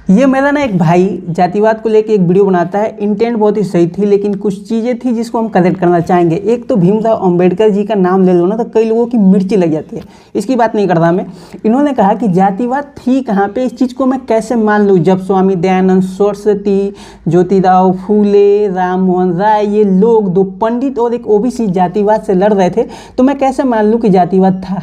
ये मेरा ना एक भाई जातिवाद को लेके एक वीडियो बनाता है। इंटेंट बहुत ही सही थी, लेकिन कुछ चीज़ें थी जिसको हम करेक्ट करना चाहेंगे। एक तो भीमराव अंबेडकर जी का नाम ले लो ना तो कई लोगों की मिर्ची लग जाती है। इसकी बात नहीं करता मैं। इन्होंने कहा कि जातिवाद थी कहाँ पे, इस चीज़ को मैं कैसे मान लूँ जब स्वामी दयानंद सरस्वती, ज्योतिराव फूले, राम मोहन राय, ये लोग दो पंडित और एक ओबीसी जातिवाद से लड़ रहे थे, तो मैं कैसे मान लूँ कि जातिवाद था।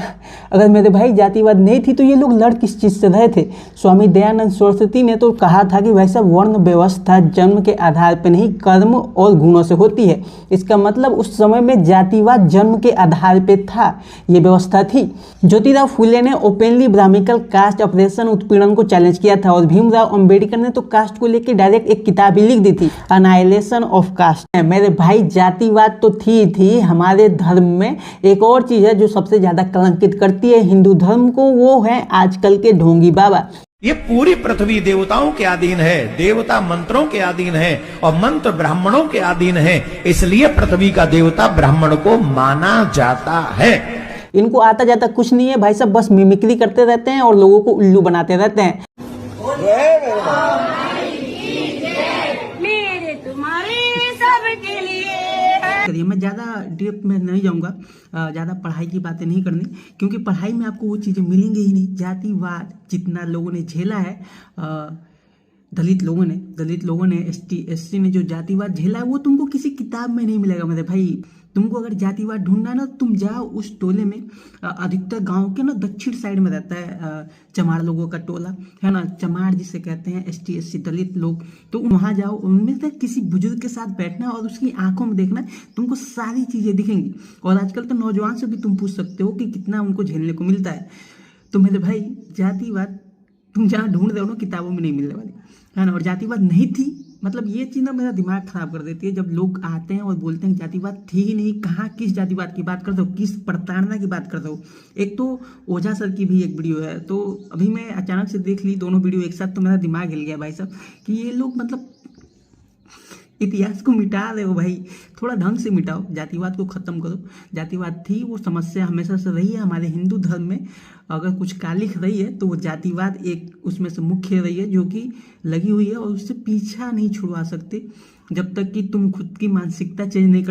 अगर मेरे भाई जातिवाद नहीं थी तो ये लोग लड़ किस चीज़ से रहे थे। स्वामी दयानंद सरस्वती ने तो कहा था कि वैसा वर्ण व्यवस्था जन्म के आधार पर नहीं कर्म और गुणों से होती है। इसका मतलब उस समय में जातिवाद जन्म के आधार पे था, ये व्यवस्था थी। ज्योतिराव फूले ने ओपनली ब्राह्मणिकल कास्ट ऑपरेशन उत्पीड़न को चैलेंज किया था, और भीमराव अंबेडकर ने तो कास्ट को लेकर डायरेक्ट एक किताब ही लिख दी थी, अनाइलेशन ऑफ कास्ट। मेरे भाई जातिवाद तो थी हमारे धर्म में। एक और चीज है जो सबसे ज्यादा कलंकित करती है हिंदू धर्म को, वो है आजकल के ढोंगी बाबा। ये पूरी पृथ्वी देवताओं के अधीन है, देवता मंत्रों के अधीन है और मंत्र ब्राह्मणों के अधीन है, इसलिए पृथ्वी का देवता ब्राह्मण को माना जाता है। इनको आता जाता कुछ नहीं है भाई साहब, बस मिमिक्री करते रहते हैं और लोगों को उल्लू बनाते रहते हैं। मेरे तुम्हारे सबके लिए। मैं ज़्यादा डेप्थ में नहीं जाऊंगा, ज़्यादा पढ़ाई की बातें नहीं करनी, क्योंकि पढ़ाई में आपको वो चीज़ें मिलेंगी ही नहीं। जातिवाद जितना लोगों ने झेला है, दलित लोगों ने ST SC ने जो जातिवाद झेला है वो तुमको किसी किताब में नहीं मिलेगा मेरे भाई। तुमको अगर जातिवाद ढूंढना है ना, तुम जाओ उस टोले में। अधिकतर गांव के ना दक्षिण साइड में रहता है चमार लोगों का टोला, है ना, चमार जिसे कहते हैं, ST SC दलित लोग। तो वहाँ जाओ, उनमें से किसी बुजुर्ग के साथ बैठना और उसकी आंखों में देखना, तुमको सारी चीज़ें दिखेंगी। और आजकल तो नौजवान से भी तुम पूछ सकते हो कि कितना उनको झेलने को मिलता है। तो मेरे भाई जातिवाद तुम जहाँ ढूंढ रहे हो ना, किताबों में नहीं मिलने वाली, है ना। और जातिवाद नहीं थी, मतलब ये चीज़ ना मेरा दिमाग खराब कर देती है जब लोग आते हैं और बोलते हैं जातिवाद थी ही नहीं। कहाँ किस जातिवाद की बात करते हो, किस प्रताड़ना की बात करते हो। एक तो ओझा सर की भी एक वीडियो है, तो अभी मैं अचानक से देख ली दोनों वीडियो एक साथ, तो मेरा दिमाग हिल गया भाई साहब कि ये लोग मतलब इतिहास को मिटा रहे हो भाई। थोड़ा ढंग से मिटाओ, जातिवाद को खत्म करो। जातिवाद थी, वो समस्या हमेशा से रही है हमारे हिंदू धर्म में। अगर कुछ कालिख रही है तो वो जातिवाद एक उसमें से मुख्य रही है, जो कि लगी हुई है, और उससे पीछा नहीं छुड़वा सकते जब तक कि तुम खुद की मानसिकता चेंज नहीं कर